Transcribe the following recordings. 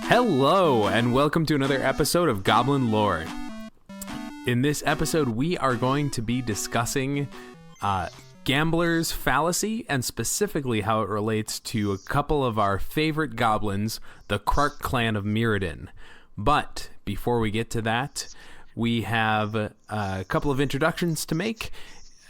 Hello, and welcome to another episode of Goblin Lore. In this episode, we are going to be discussing Gambler's Fallacy, and specifically how it relates to a couple of our favorite goblins, the Krark clan of Mirrodin. But before we get to that, we have a couple of introductions to make.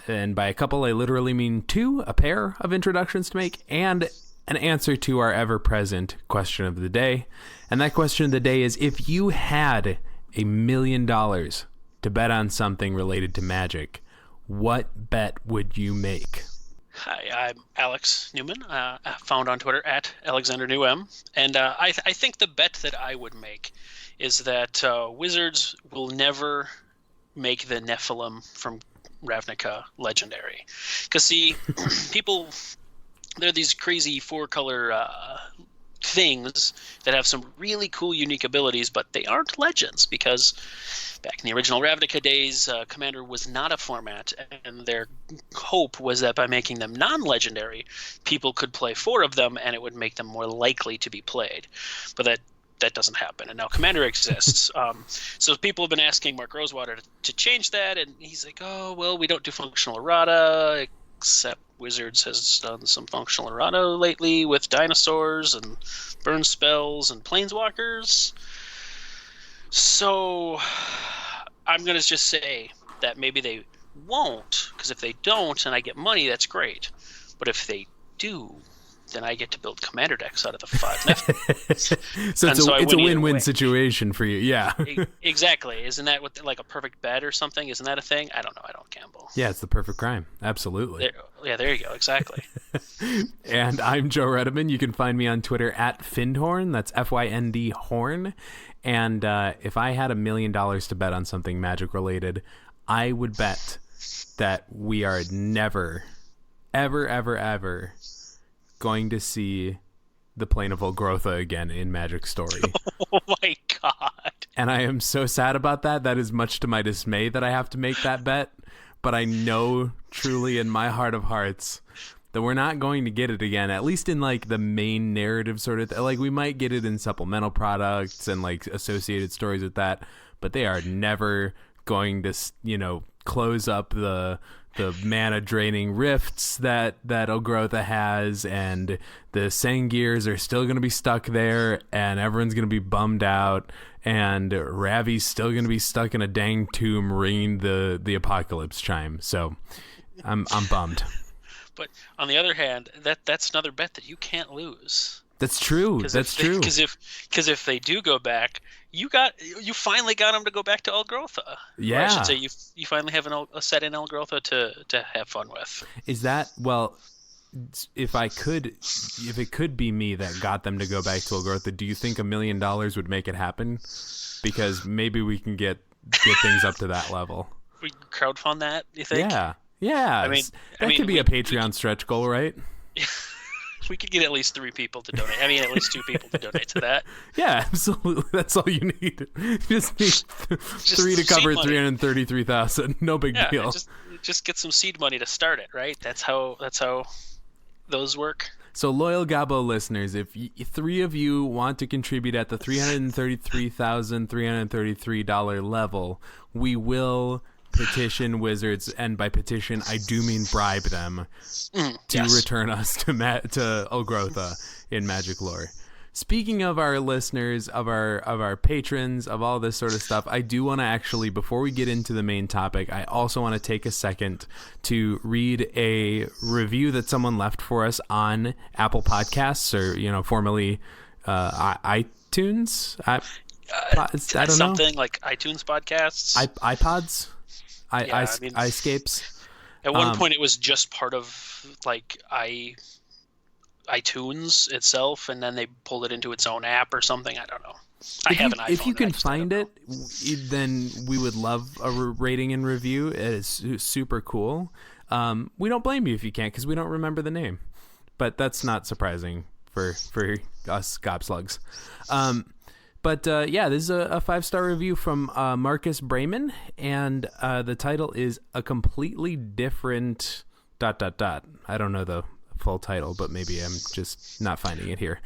And by a couple, I literally mean two, a pair of introductions to make, and an answer to our ever-present question of the day. And that question of the day is, if you had $1 million to bet on something related to magic, what bet would you make? Hi, I'm Alex Newman, found on Twitter at AlexanderNewM. And I think the bet that I would make is that wizards will never make the Nephilim from Ravnica legendary. Because, see, people, they're these crazy four-color things that have some really cool, unique abilities, but they aren't legends because back in the original Ravnica days, Commander was not a format, and their hope was that by making them non-legendary, people could play 4 of them, and it would make them more likely to be played. But that doesn't happen, and now Commander exists. So people have been asking Mark Rosewater to change that, and he's like, oh, well, we don't do functional errata, except Wizards has done some functional errata lately with dinosaurs and burn spells and planeswalkers. So I'm going to just say that maybe they won't, because if they don't and I get money, that's great. But if they do, then I get to build commander decks out of the 5. So it's a win-win situation for you, yeah. Exactly. Isn't that like a perfect bet or something? Isn't that a thing? I don't know. I don't gamble. Yeah, it's the perfect crime. Absolutely. There you go. Exactly. And I'm Joe Redeman. You can find me on Twitter at Fyndhorn. That's Fynd Horn. And if I had $1 million to bet on something magic-related, I would bet that we are never, ever going to see the Plane of Olgrotha again in Magic Story. Oh my god. And I am so sad about that. That is much to my dismay that I have to make that bet. But I know truly in my heart of hearts that we're not going to get it again, at least in like the main narrative sort of like we might get it in supplemental products and like associated stories with that, but they are never going to, close up the mana draining rifts that Olgrotha has, and the Sangiers are still going to be stuck there, and everyone's going to be bummed out, and Ravi's still going to be stuck in a dang tomb ringing the apocalypse chime. So I'm bummed. But on the other hand, that's another bet that you can't lose. That's true. That's true. Because if they do go back, you finally got them to go back to Olgrotha. Yeah. Or I should say you finally have a set in Olgrotha to have fun with. Is that, well, if it could be me that got them to go back to Olgrotha, do you think $1 million would make it happen? Because maybe we can get things up to that level. We crowdfund that, you think? Yeah. I mean, could be a Patreon stretch goal, right? We could get at least 3 people to donate. At least 2 people to donate to that. Yeah, absolutely. That's all you need. Just need 3 to cover 333,000. No big deal. Just get some seed money to start it, right? That's how those work. So, loyal Gabo listeners, if 3 of you want to contribute at the $333,333 level, we will petition Wizards, and by petition I do mean bribe them to return us to Olgrotha in Magic Lore. Speaking of our listeners, of our patrons, of all this sort of stuff, I do want to actually, before we get into the main topic, I also want to take a second to read a review that someone left for us on Apple Podcasts, or formerly iTunes. I don't know, something like iTunes podcasts, iPods. iScapes. At one point, it was just part of like iTunes itself, and then they pulled it into its own app or something. I don't know. I have an iPhone. If you can find it, then we would love a rating and review. It is super cool. We don't blame you if you can't, because we don't remember the name, but that's not surprising for us gobslugs. But this is a 5-star review from Marcus Brayman, and the title is A Completely Different ... I don't know the full title, but maybe I'm just not finding it here.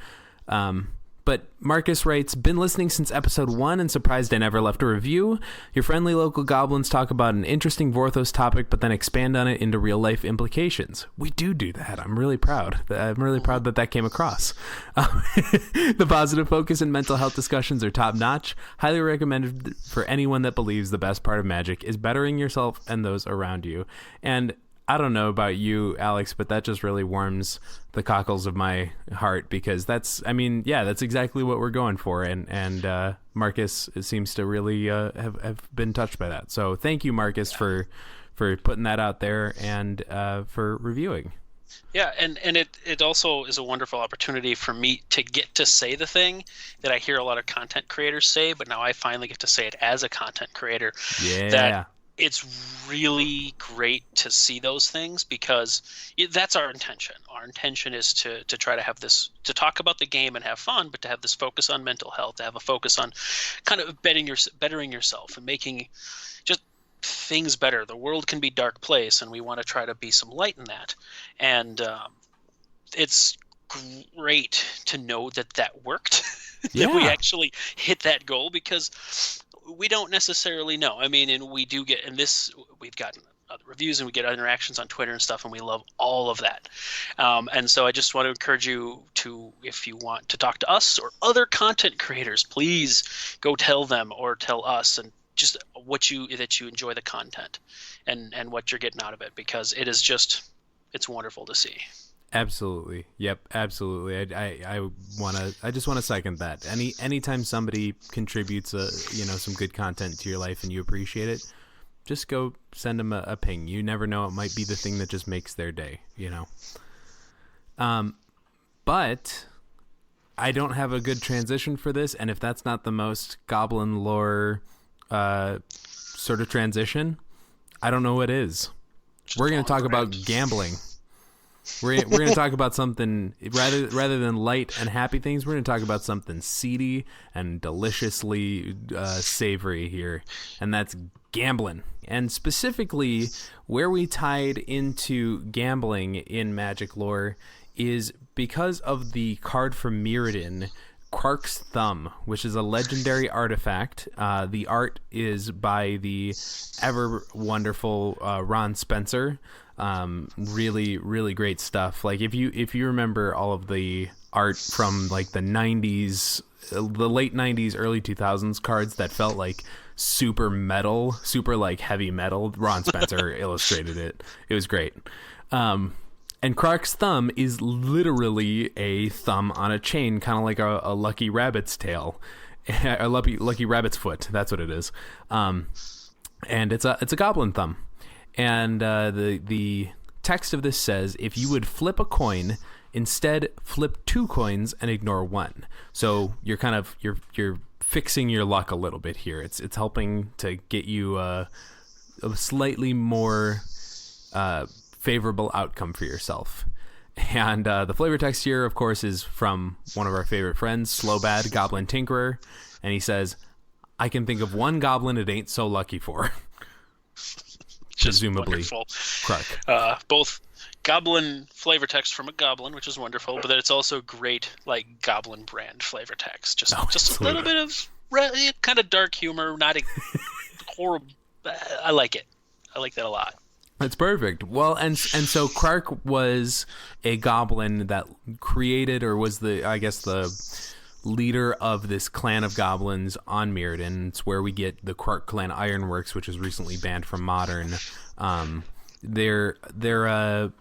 But Marcus writes, been listening since episode 1 and surprised I never left a review. Your friendly local goblins talk about an interesting Vorthos topic, but then expand on it into real-life implications. We do that. I'm really proud. I'm really proud that came across. The positive focus and mental health discussions are top-notch. Highly recommended for anyone that believes the best part of magic is bettering yourself and those around you. And I don't know about you, Alex, but that just really warms the cockles of my heart, because that's exactly what we're going for. And Marcus seems to really have been touched by that. So thank you, Marcus, for putting that out there and for reviewing. Yeah, and it also is a wonderful opportunity for me to get to say the thing that I hear a lot of content creators say, but now I finally get to say it as a content creator. Yeah. That it's really great to see those things, because that's our intention. Our intention is to try to have this, to talk about the game and have fun, but to have this focus on mental health, to have a focus on kind of bettering yourself and making just things better. The world can be a dark place, and we want to try to be some light in that. And it's great to know that worked, that we actually hit that goal, because we don't necessarily know. I mean, and we do get, in this, we've gotten other reviews and we get interactions on Twitter and stuff, and we love all of that. And so I just want to encourage you to, if you want to talk to us or other content creators, please go tell them or tell us, and just that you enjoy the content and what you're getting out of it, because it is just, it's wonderful to see. Absolutely. Yep. Absolutely. I just want to second that. Anytime somebody contributes some good content to your life and you appreciate it, just go send them a ping. You never know. It might be the thing that just makes their day, But I don't have a good transition for this. And if that's not the most goblin lore, sort of transition, I don't know what is. We're going to talk about gambling. We're going to talk about something rather than light and happy things. We're going to talk about something seedy and deliciously savory here, and that's Gamblin. And specifically, where we tied into gambling in Magic lore is because of the card from Mirrodin, Krark's Thumb, which is a legendary artifact. The art is by the ever wonderful Ron Spencer. Really, really great stuff. Like if you remember all of the art from like the 90s, the late 90s, early 2000s cards that felt like super metal, super like heavy metal, Ron Spencer illustrated it. It was great. And Krark's Thumb is literally a thumb on a chain, kind of like a lucky rabbit's tail, a lucky rabbit's foot. That's what it is. And it's a goblin thumb. And the text of this says, if you would flip a coin, instead flip 2 coins and ignore 1. So you're kind of you're fixing your luck a little bit here. It's helping to get you a slightly more favorable outcome for yourself. And the flavor text here, of course, is from one of our favorite friends, Slobad, Goblin Tinkerer, and he says, I can think of one goblin it ain't so lucky for. Presumably Krark. Both goblin flavor text from a goblin, which is wonderful, but then it's also great, like goblin brand flavor text. Just a little bit of kind of dark humor, not a horrible. I like it. I like that a lot. That's perfect. Well, and so Krark was a goblin that created, or was the leader of this clan of goblins on Mirrodin. It's where we get the Krark Clan Ironworks, which is recently banned from Modern. They're a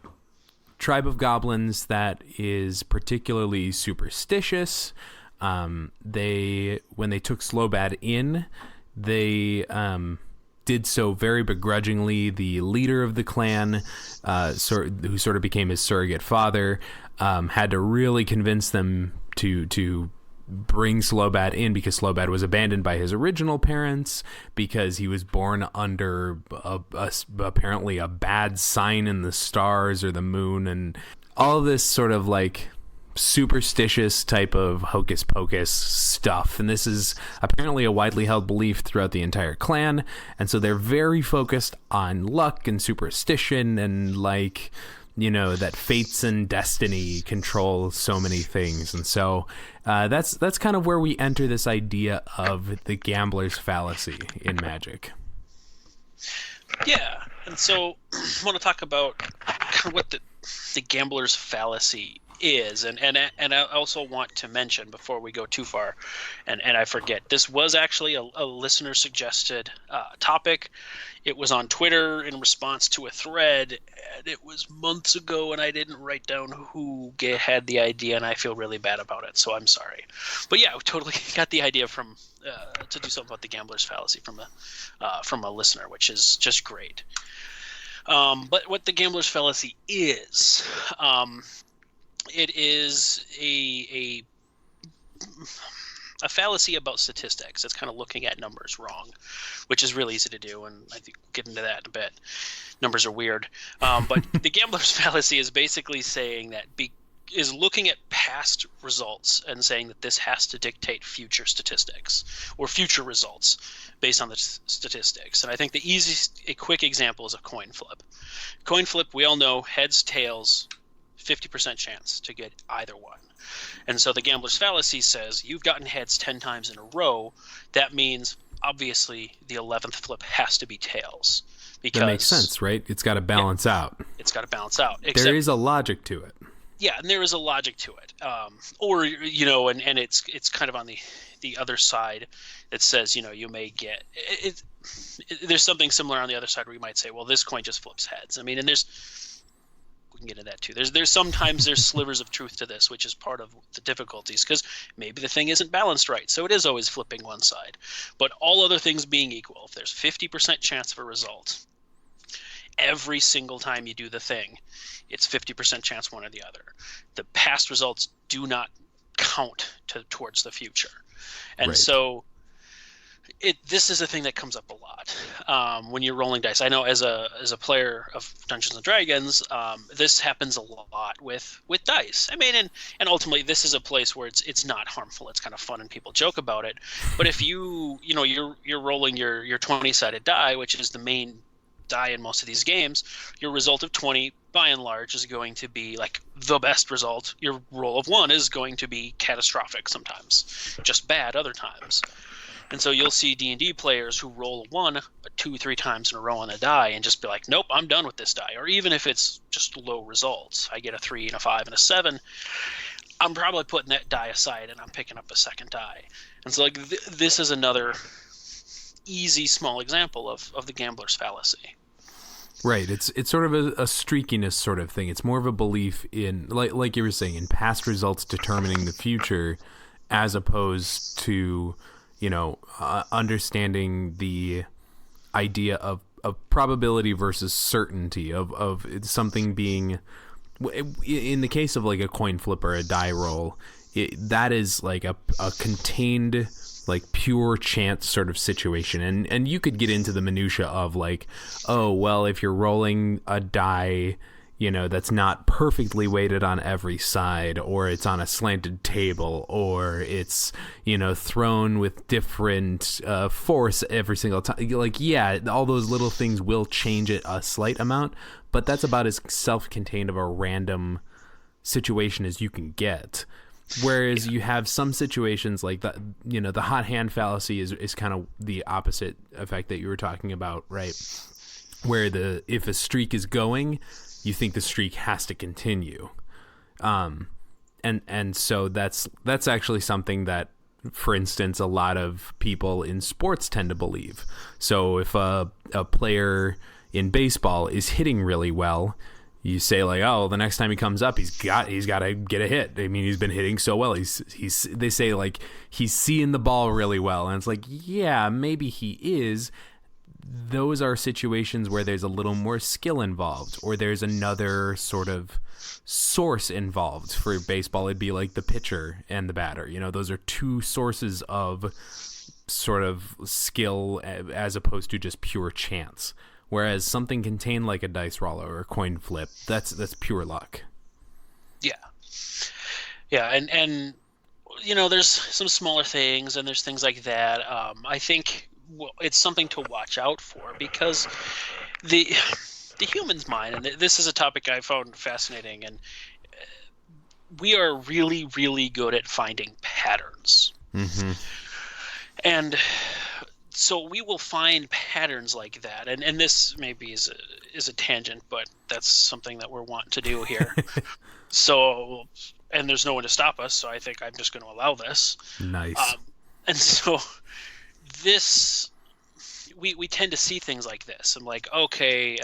tribe of goblins that is particularly superstitious. When they took Slobad in, they did so very begrudgingly. The leader of the clan, who sort of became his surrogate father, had to really convince them to bring Slobad in, because Slobad was abandoned by his original parents because he was born under apparently a bad sign in the stars or the moon, and all this sort of like superstitious type of hocus pocus stuff. And this is apparently a widely held belief throughout the entire clan, and so they're very focused on luck and superstition and like that fates and destiny control so many things. And so that's kind of where we enter this idea of the gambler's fallacy in Magic. Yeah, and so I want to talk about kind of what the gambler's fallacy is, and I also want to mention before we go too far, and I forget, this was actually a listener suggested topic. It was on Twitter in response to a thread, and it was months ago, and I didn't write down who had the idea, and I feel really bad about it, so I'm sorry. But yeah, I totally got the idea from to do something about the gambler's fallacy from a listener, which is just great. But what the gambler's fallacy is, it is a fallacy about statistics. It's kind of looking at numbers wrong, which is really easy to do, and I think we'll get into that in a bit. Numbers are weird. But the gambler's fallacy is basically saying that is looking at past results and saying that this has to dictate future statistics or future results based on the statistics. And I think a quick example is a coin flip. Coin flip, we all know, heads, tails, 50% chance to get either one. And so the gambler's fallacy says you've gotten heads 10 times in a row. That means obviously the 11th flip has to be tails. Because that makes sense, right? It's got to balance out. It's got to balance out. There is a logic to it. Yeah, and there is a logic to it. And it's kind of on the other side that says, you may get it. There's something similar on the other side where you might say, well, this coin just flips heads. I mean, and we can get into that too. There's sometimes there's slivers of truth to this, which is part of the difficulties, because maybe the thing isn't balanced right, so it is always flipping one side. But all other things being equal, if there's 50% chance of a result, every single time you do the thing, it's 50% chance one or the other. The past results do not count towards the future. And right. So this is a thing that comes up a lot when you're rolling dice. I know as a player of Dungeons and Dragons, this happens a lot with dice. I mean, and ultimately this is a place where it's not harmful. It's kind of fun and people joke about it. But if you're rolling your 20-sided die, which is the main die in most of these games, your result of 20 by and large is going to be like the best result. Your roll of 1 is going to be catastrophic sometimes, just bad other times. And so you'll see D&D players who roll a 1 2-3 times in a row on the die and just be like, nope, I'm done with this die. Or even if it's just low results, I get a 3 and a 5 and a 7, I'm probably putting that die aside and I'm picking up a second die. And so this is another easy small example of the gambler's fallacy. Right. It's sort of a streakiness sort of thing. It's more of a belief in, like you were saying, in past results determining the future, as opposed to, understanding the idea of probability versus certainty of something being, in the case of like a coin flip or a die roll, that is like a contained, like pure chance sort of situation. And you could get into the minutia of like, oh, well, if you're rolling a die, that's not perfectly weighted on every side, or it's on a slanted table, or it's, thrown with different force every single time. Like, yeah, all those little things will change it a slight amount, but that's about as self-contained of a random situation as you can get. Whereas you have some situations like that, the hot hand fallacy is kind of the opposite effect that you were talking about, right? Where if a streak is going, you think the streak has to continue. And so that's actually something that, for instance, a lot of people in sports tend to believe. So if a player in baseball is hitting really well, you say like, oh, the next time he comes up, he's got to get a hit. I mean, he's been hitting so well. They say like he's seeing the ball really well, and it's like, yeah, maybe he is. Those are situations where there's a little more skill involved, or there's another sort of source involved. For baseball, it'd be like the pitcher and the batter. Those are two sources of sort of skill as opposed to just pure chance. Whereas something contained like a dice roll or a coin flip, that's pure luck. Yeah. Yeah, and there's some smaller things, and there's things like that. I think it's something to watch out for, because the human's mind, and this is a topic I found fascinating, and we are really, really good at finding patterns. Mm-hmm. And so we will find patterns like that, and this maybe is a tangent, but that's something that we're wanting to do here. So, and there's no one to stop us, so I think I'm just going to allow this. Nice. And so we tend to see things like this. I'm like, okay.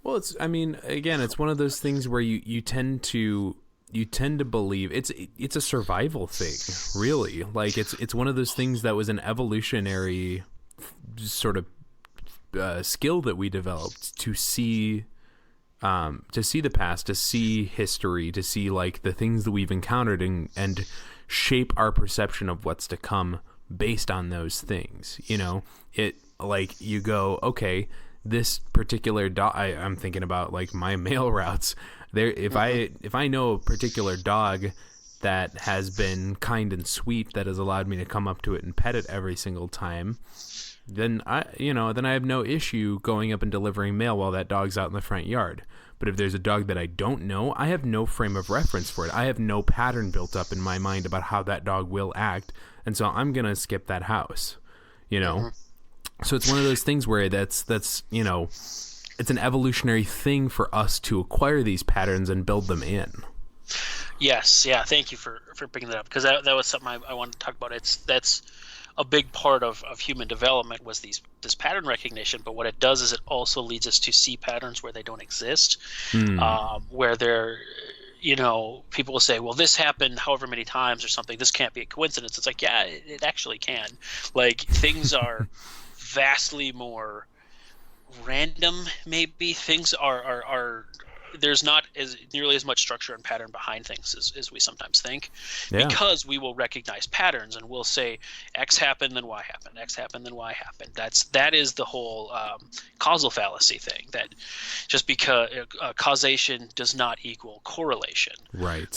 Well, it's one of those things where you tend to believe it's a survival thing, really. Like it's one of those things that was an evolutionary sort of skill that we developed to see the past, to see history, to see like the things that we've encountered and shape our perception of what's to come based on those things. It like you go, okay, this particular dog, I'm thinking about like my mail routes there. If I know a particular dog that has been kind and sweet, that has allowed me to come up to it and pet it every single time, then I have no issue going up and delivering mail while that dog's out in the front yard. But if there's a dog that I don't know, I have no frame of reference for it. I have no pattern built up in my mind about how that dog will act, and so I'm gonna skip that house. So it's one of those things where that's it's an evolutionary thing for us to acquire these patterns and build them in. Yes, yeah. Thank you for bringing that up, because that was something I wanted to talk about. That's a big part of human development, was this pattern recognition. But what it does is it also leads us to see patterns where they don't exist, where they're, people will say, well, this happened however many times or something. This can't be a coincidence. It's like, yeah, it actually can. Like, things are vastly more random. Maybe things are there's not nearly as much structure and pattern behind things as we sometimes think, because we will recognize patterns and we'll say X happened, then Y happened, X happened, then Y happened. That is the whole causal fallacy thing, that just because causation does not equal correlation. Right.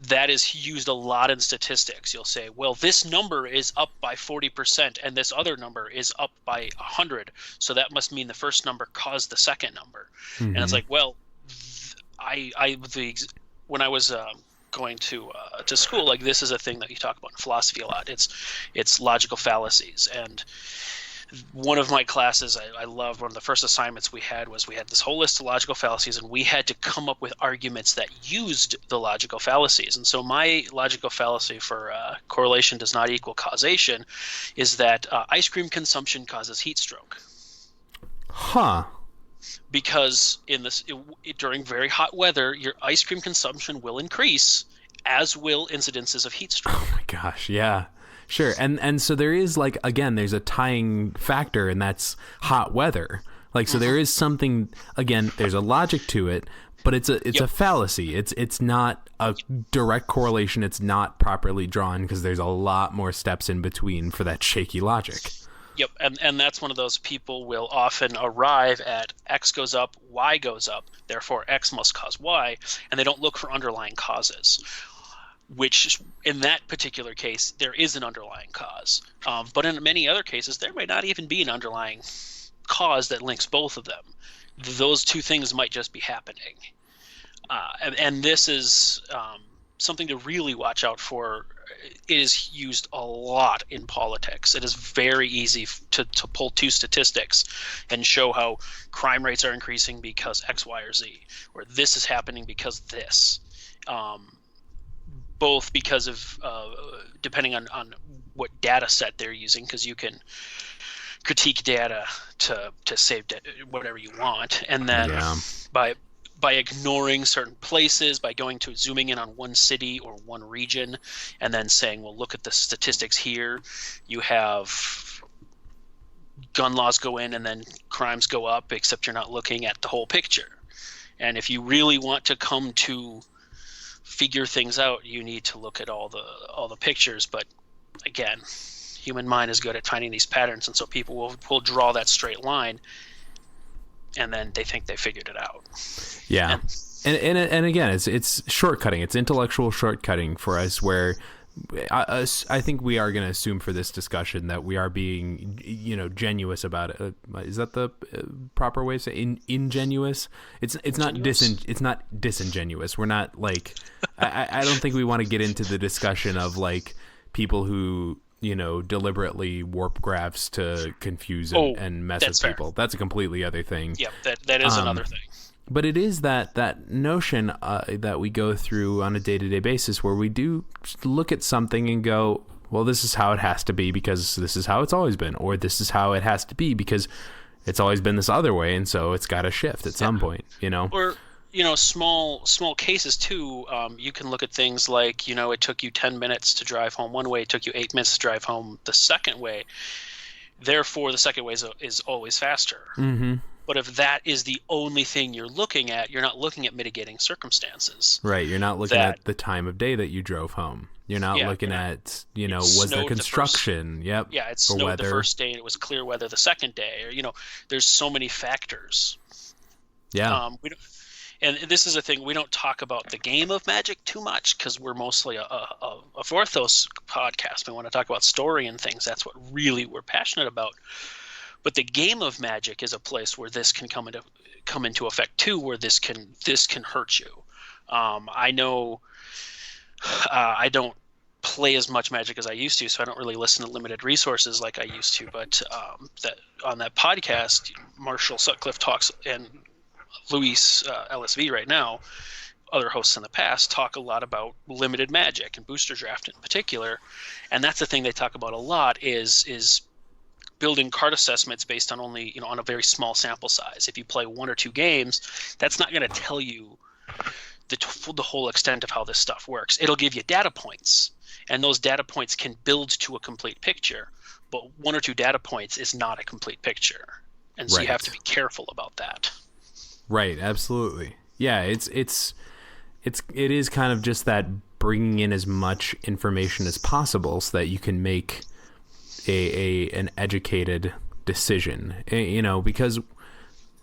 That is used a lot in statistics. You'll say, well, this number is up by 40% and this other number is up by 100. So that must mean the first number caused the second number. Mm-hmm. And it's like, well, when I was going to school, like, this is a thing that you talk about in philosophy a lot. It's logical fallacies, and one of my classes I loved, one of the first assignments we had this whole list of logical fallacies, and we had to come up with arguments that used the logical fallacies. And so my logical fallacy for correlation does not equal causation is that ice cream consumption causes heat stroke. Huh. Because during very hot weather, your ice cream consumption will increase, as will incidences of heat stroke. Oh my gosh, yeah, sure. And so there is, like, again, there's a tying factor, and that's hot weather. Like, so there is something, again, there's a logic to it, but it's a fallacy. It's not a direct correlation. It's not properly drawn because there's a lot more steps in between for that shaky logic. Yep, and that's one of those people will often arrive at X goes up, Y goes up, therefore X must cause Y, and they don't look for underlying causes, which in that particular case, there is an underlying cause. But in many other cases, there may not even be an underlying cause that links both of them. Those two things might just be happening. And this is something to really watch out for. It is used a lot in politics. It is very easy to pull two statistics and show how crime rates are increasing because X, Y, or Z, or this is happening because this. Both because of depending on what data set they're using, because you can critique data to save whatever you want, and then by ignoring certain places, by zooming in on one city or one region, and then saying, well, look at the statistics here. You have gun laws go in and then crimes go up, except you're not looking at the whole picture. And if you really want to come to figure things out, you need to look at all the pictures. But again, human mind is good at finding these patterns, and so people will draw that straight line, and then they think they figured it out. Yeah. And again, it's shortcutting. It's intellectual shortcutting for us, where I think we are going to assume for this discussion that we are being, genuous about it. Is that the proper way to say ingenuous? It's not disingenuous. We're not like I don't think we want to get into the discussion of like people who deliberately warp graphs to confuse and mess with people. Fair. That's a completely other thing. Yeah, that is another thing. But it is that notion that we go through on a day-to-day basis where we do look at something and go, well, this is how it has to be because this is how it's always been, or this is how it has to be because it's always been this other way, and so it's got to shift at some point, Or, small cases too. You can look at things like, it took you 10 minutes to drive home one way, it took you 8 minutes to drive home the second way. Therefore, the second way is always faster. Mm-hmm. But if that is the only thing you're looking at, you're not looking at mitigating circumstances. Right. You're not looking at the time of day that you drove home. You're not looking at, was there construction? Yep. Yeah, it snowed the first day and it was clear weather the second day. Or, there's so many factors. Yeah. And this is a thing, we don't talk about the game of Magic too much because we're mostly a Vorthos podcast. We want to talk about story and things. That's what really we're passionate about. But the game of Magic is a place where this can come into effect too, where this can hurt you. I know I don't play as much Magic as I used to, so I don't really listen to limited resources like I used to. But on that podcast, Marshall Sutcliffe talks, and Luis LSV right now, other hosts in the past, talk a lot about limited Magic and booster draft in particular. And that's the thing they talk about a lot is building card assessments based on only, on a very small sample size. If you play 1 or 2 games, that's not going to tell you the whole extent of how this stuff works. It'll give you data points, and those data points can build to a complete picture, but 1 or 2 data points is not a complete picture. And so you have to be careful about that. Right. Absolutely. Yeah. It is kind of just that bringing in as much information as possible so that you can make an educated decision, because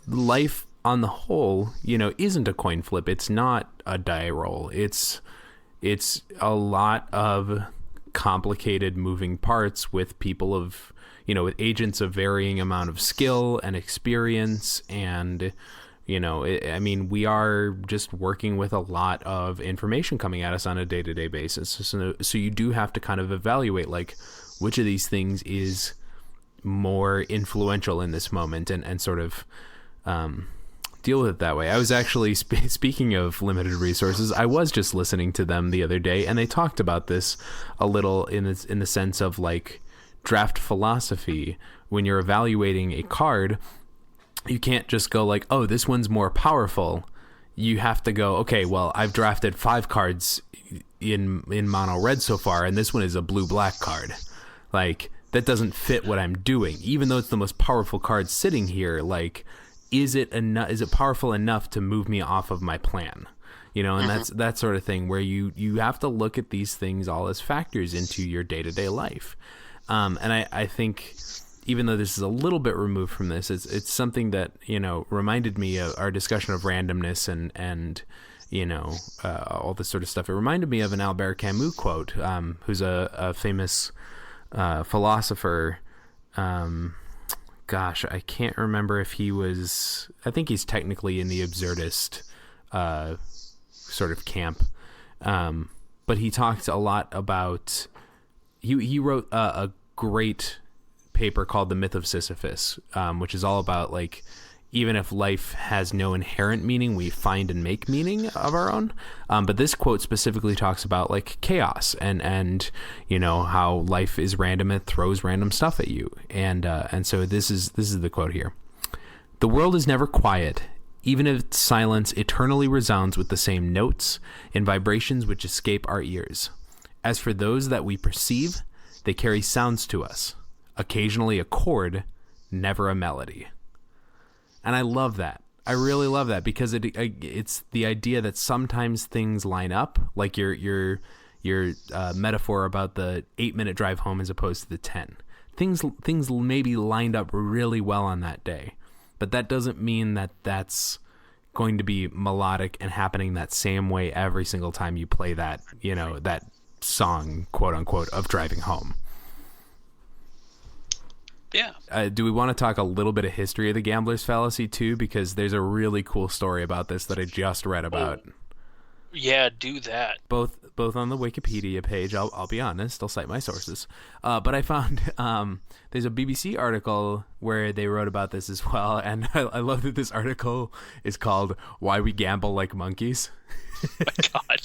life on the whole, isn't a coin flip. It's not a die roll. It's a lot of complicated moving parts with people of, with agents of varying amount of skill and experience. And, we are just working with a lot of information coming at us on a day-to-day basis. So you do have to kind of evaluate, like, which of these things is more influential in this moment and sort of deal with it that way. I was actually, speaking of limited resources, I was just listening to them the other day, and they talked about this a little in the sense of like draft philosophy. When you're evaluating a card, you can't just go like, oh, this one's more powerful. You have to go, okay, well, I've drafted 5 cards in mono red so far, and this one is a blue-black card. Like, that doesn't fit what I'm doing. Even though it's the most powerful card sitting here, like, is it powerful enough to move me off of my plan? And that's that sort of thing where you have to look at these things all as factors into your day-to-day life. And I think, even though this is a little bit removed from this, it's something that, reminded me of our discussion of randomness and all this sort of stuff. It reminded me of an Albert Camus quote, who's a famous philosopher. I can't remember if he was, I think he's technically in the absurdist sort of camp. But he talked a lot about, he wrote a great paper called The Myth of Sisyphus, which is all about, like, even if life has no inherent meaning, we find and make meaning of our own. But this quote specifically talks about, like, chaos and how life is random and throws random stuff at you. And so this is the quote here. The world is never quiet, even if silence eternally resounds with the same notes and vibrations which escape our ears. As for those that we perceive, they carry sounds to us, occasionally a chord, never a melody. And I love that. I really love that because it's the idea that sometimes things line up, like your metaphor about the 8-minute drive home as opposed to the 10. Things maybe lined up really well on that day, but that doesn't mean that that's going to be melodic and happening that same way every single time you play that, that song, quote unquote, of driving home. Yeah. Do we want to talk a little bit of history of the gambler's fallacy too? Because there's a really cool story about this that I just read about. Yeah, do that. Both on the Wikipedia page. I'll be honest. I'll cite my sources. But I found there's a BBC article where they wrote about this as well, and I love that this article is called "Why We Gamble Like Monkeys." Oh my God,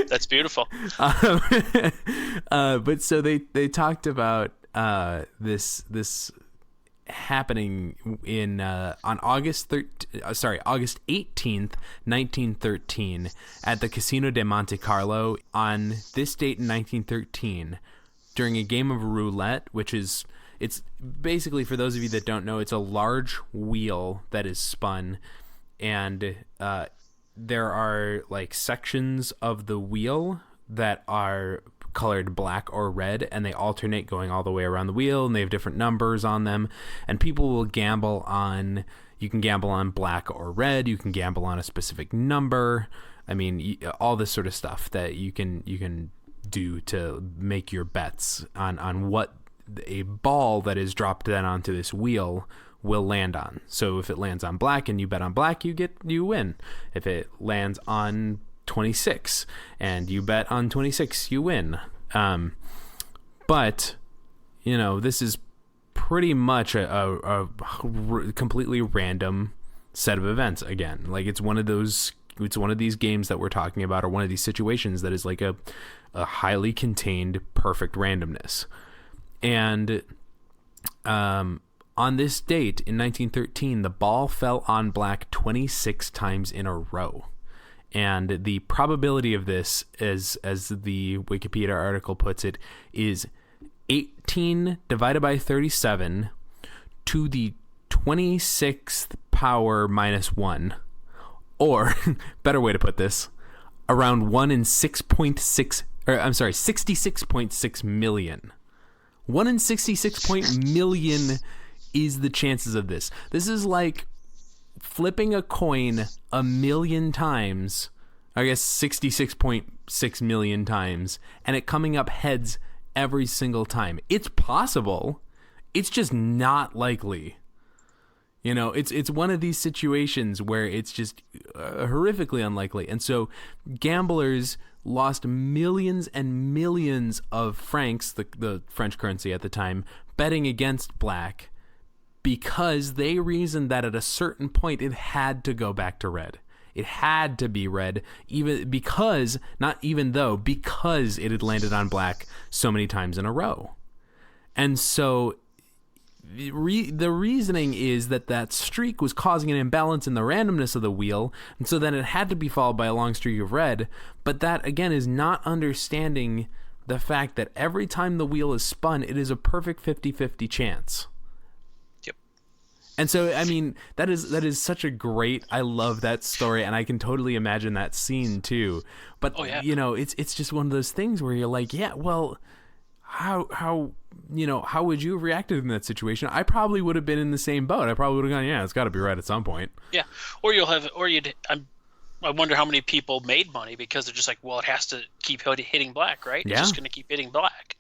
that's beautiful. But so they talked about this happening in on August 18th, 1913 at the Casino de Monte Carlo. On this date in 1913, during a game of roulette, it's basically, for those of you that don't know, it's a large wheel that is spun, and there are like sections of the wheel that are colored black or red, and they alternate going all the way around the wheel, and they have different numbers on them, and people will gamble on, you can gamble on black or red, you can gamble on a specific number. I mean, all this sort of stuff that you can do to make your bets on what a ball that is dropped then onto this wheel will land on. So if it lands on black and you bet on black, you win. If it lands on 26 and you bet on 26, you win. But this is pretty much a completely random set of events. Again, like it's one of these games that we're talking about, or one of these situations that is like a highly contained perfect randomness. And on this date in 1913, the ball fell on black 26 times in a row. And the probability of this, as the Wikipedia article puts it, is 18 divided by 37 to the 26th power minus 1. Or, better way to put this, around 1 in 66.6 million. 1 in 66 million is the chances of this. This is like flipping a coin a million times, I guess 66.6 million times, and it coming up heads every single time. It's possible. It's just not likely. It's one of these situations where it's just horrifically unlikely. And so gamblers lost millions and millions of francs, the French currency at the time, betting against black, because they reasoned that at a certain point it had to go back to red. It had to be red, because it had landed on black so many times in a row. And so the reasoning is that streak was causing an imbalance in the randomness of the wheel, and so then it had to be followed by a long streak of red. But that, again, is not understanding the fact that every time the wheel is spun, it is a perfect 50-50 chance. And so, I mean, that is such a great, I love that story, and I can totally imagine that scene too. But, it's just one of those things where you're like, yeah, well, how would you have reacted in that situation? I probably would have been in the same boat. I probably would have gone, yeah, it's got to be right at some point. Yeah. I wonder how many people made money because they're just like, well, it has to keep hitting black, right? Yeah. It's just going to keep hitting black.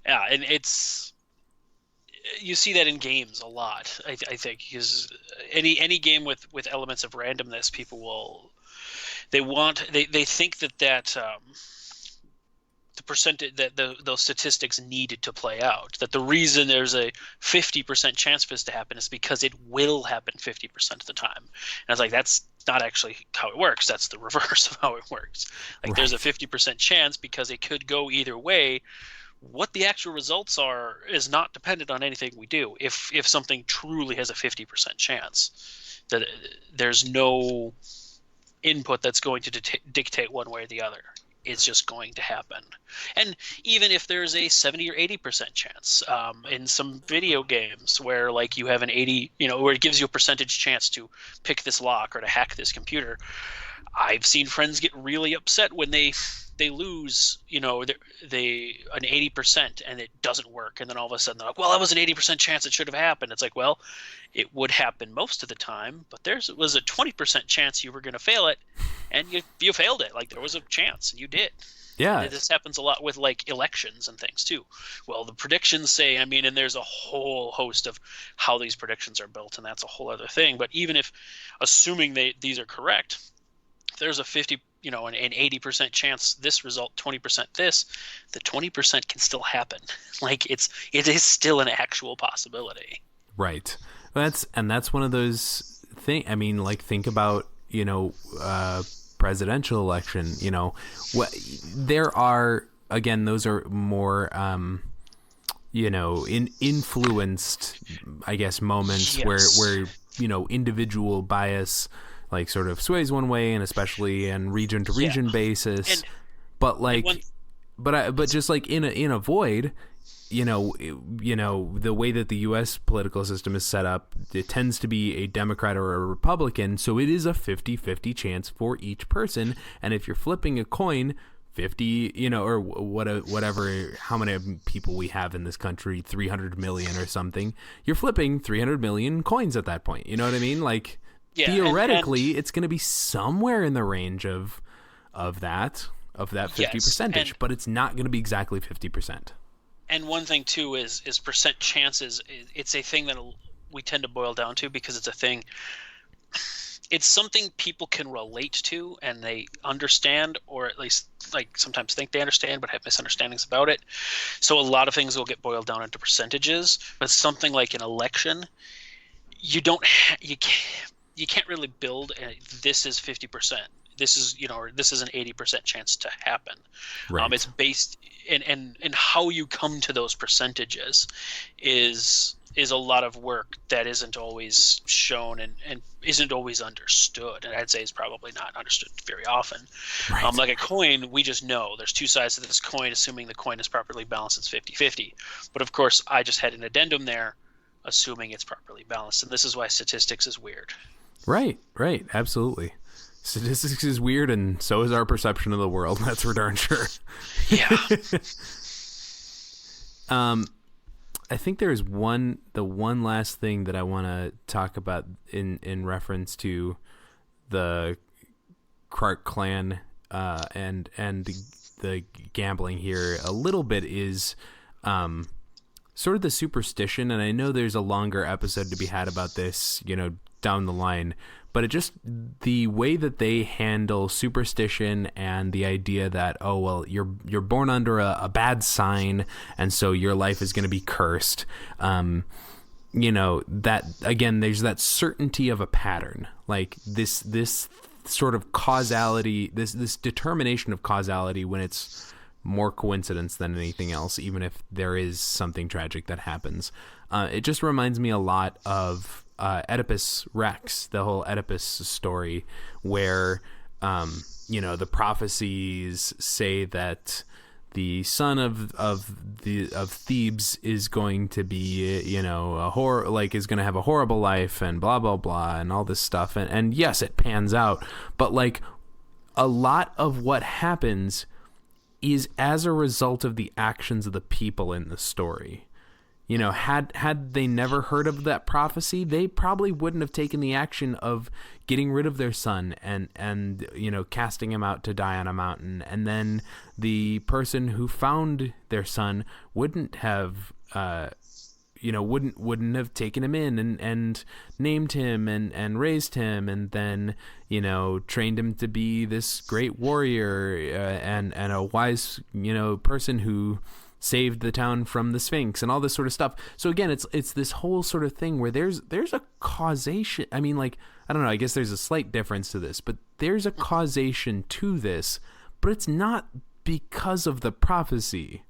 Yeah, and you see that in games a lot, I think, because any game with elements of randomness, people they think that the percentage that those statistics needed to play out, that the reason there's a 50% chance for this to happen is because it will happen 50% of the time. And I was like, that's not actually how it works. That's the reverse of how it works. Like, right. There's a 50% chance because it could go either way. What the actual results are is not dependent on anything we do. If something truly has a 50% chance, that there's no input that's going to dictate one way or the other. It's just going to happen. And even if there's a 70 or 80% chance, in some video games where like you have an 80, where it gives you a percentage chance to pick this lock or to hack this computer, I've seen friends get really upset when they lose, an 80% and it doesn't work, and then all of a sudden they're like, well, that was an 80% chance it should have happened. It's like, well, it would happen most of the time, but there was a 20% chance you were going to fail it, and you failed it. Like, there was a chance and you did. Yeah. This happens a lot with like elections and things too. Well, the predictions say, I mean, and there's a whole host of how these predictions are built, and that's a whole other thing. But even if, assuming these are correct, there's a 50, an 80% chance this result, 20% this, the 20% can still happen. Like it is still an actual possibility. Right. That's one of those things. I mean, like, think about, presidential election, there are, again, those are more, influenced, I guess, moments. Yes. where, individual bias, like, sort of sways one way, and especially in region to region basis. But just like in a void, the way that the U.S. political system is set up, it tends to be a Democrat or a Republican, so it is a 50-50 chance for each person. And if you're flipping a coin, 50, or whatever, how many people we have in this country, 300 million or something, you're flipping 300 million coins at that point. You know what I mean? Like, theoretically, it's going to be somewhere in the range of that 50 percentage, but it's not going to be exactly 50%. And one thing too is percent chances. It's a thing that we tend to boil down to because it's a thing. It's something people can relate to and they understand, or at least like sometimes think they understand, but have misunderstandings about it. So a lot of things will get boiled down into percentages. But something like an election, you can't really build. This is 50%. This is this is an 80% chance to happen. Right. It's based and how you come to those percentages is a lot of work that isn't always shown and isn't always understood, and I'd say is probably not understood very often. Right. Like a coin, we just know there's two sides to this coin. Assuming the coin is properly balanced, it's 50-50. But of course, I just had an addendum there, assuming it's properly balanced, and this is why statistics is weird. Right, absolutely. Statistics is weird, and so is our perception of the world. That's for darn sure. Yeah. I think there's the one last thing that I want to talk about in reference to the Krark clan and the gambling here a little bit is sort of the superstition. And I know there's a longer episode to be had about this, down the line. But it just, the way that they handle superstition and the idea that, oh, well, you're born under a bad sign, and so your life is going to be cursed. That, again, there's that certainty of a pattern. Like this sort of causality, this determination of causality when it's more coincidence than anything else, even if there is something tragic that happens. It just reminds me a lot of Oedipus Rex, the whole Oedipus story, where the prophecies say that the son of Thebes is going to be is going to have a horrible life and blah blah blah and all this stuff, and yes, it pans out, but like a lot of what happens is as a result of the actions of the people in the story. Had they never heard of that prophecy, they probably wouldn't have taken the action of getting rid of their son and casting him out to die on a mountain. And then the person who found their son wouldn't have wouldn't have taken him in and named him and raised him and then trained him to be this great warrior and a wise person who saved the town from the Sphinx and all this sort of stuff. So again, it's this whole sort of thing where there's a causation. I mean, like, I don't know, I guess there's a slight difference to this, but there's a causation to this, but it's not because of the prophecy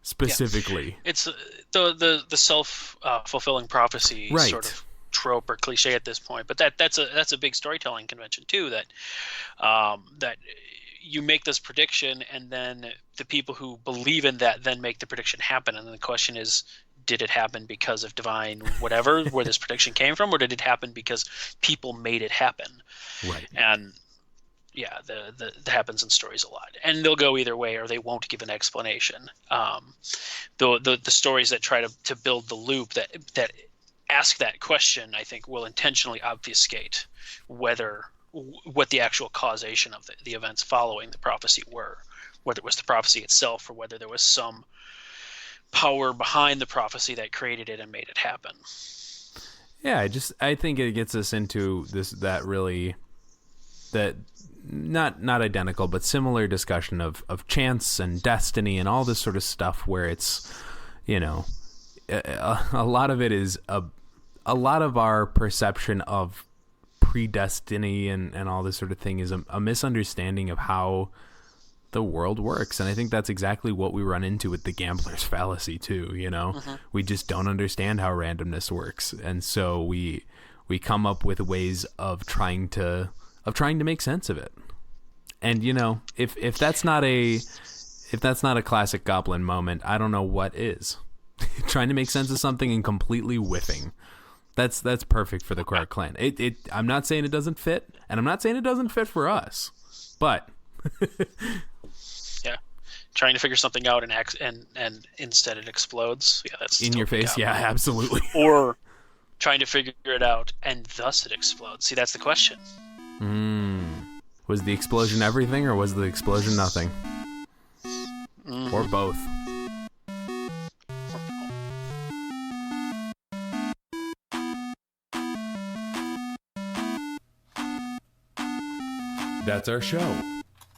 specifically. Yeah. It's the self-fulfilling prophecy sort of trope or cliche at this point, but that's a big storytelling convention too, that you make this prediction and then the people who believe in that then make the prediction happen. And then the question is, did it happen because of divine whatever, where this prediction came from, or did it happen because people made it happen? Right. And yeah, that happens in stories a lot. And they'll go either way or they won't give an explanation. The stories that try to build the loop that ask that question, I think, will intentionally obfuscate what the actual causation of the events following the prophecy were. whether it was the prophecy itself or whether there was some power behind the prophecy that created it and made it happen. Yeah, I think it gets us into that not identical, but similar discussion of chance and destiny and all this sort of stuff where it's, a lot of it is a lot of our perception of predestiny and all this sort of thing is a misunderstanding of how the world works. And I think that's exactly what we run into with the gambler's fallacy too. Mm-hmm. We just don't understand how randomness works. And so we come up with ways of trying to make sense of it. And if that's not a classic Goblin moment, I don't know what is. Trying to make sense of something and completely whiffing. That's perfect for the Krark clan. I'm not saying it doesn't fit, and I'm not saying it doesn't fit for us, but yeah, trying to figure something out and instead it explodes. Yeah, that's in your face. Goblin. Yeah, absolutely. Or trying to figure it out and thus it explodes. See, that's the question. Was the explosion everything, or was the explosion nothing? Or both? That's our show.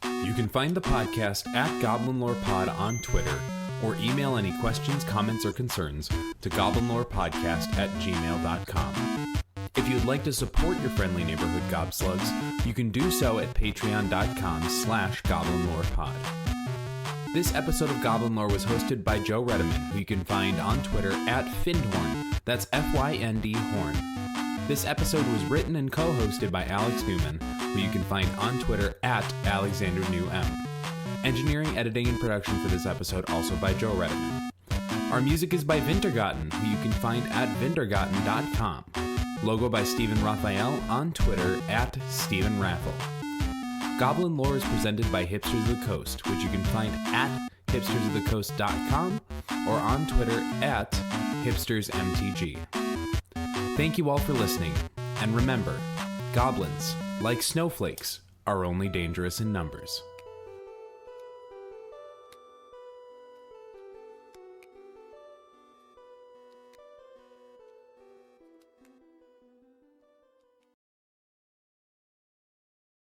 You can find the podcast at Goblin Lore Pod on Twitter, or email any questions, comments, or concerns to goblinlorepodcast@gmail.com. If you'd like to support your friendly neighborhood gobslugs, you can do so at patreon.com/goblinlorepod. This episode of Goblin Lore was hosted by Joe Rediman, who you can find on Twitter at Fyndhorn. That's Fynd Horn. This episode was written and co-hosted by Alex Newman, who you can find on Twitter at AlexanderNewM. Engineering, editing, and production for this episode also by Joe Rediman. Our music is by Vintergotten, who you can find at vintergotten.com. Logo by Stephen Raphael on Twitter at Stephen Raffle. Goblin Lore is presented by Hipsters of the Coast, which you can find at hipstersofthecoast.com or on Twitter at hipstersmtg. Thank you all for listening, and remember, goblins, like snowflakes, are only dangerous in numbers.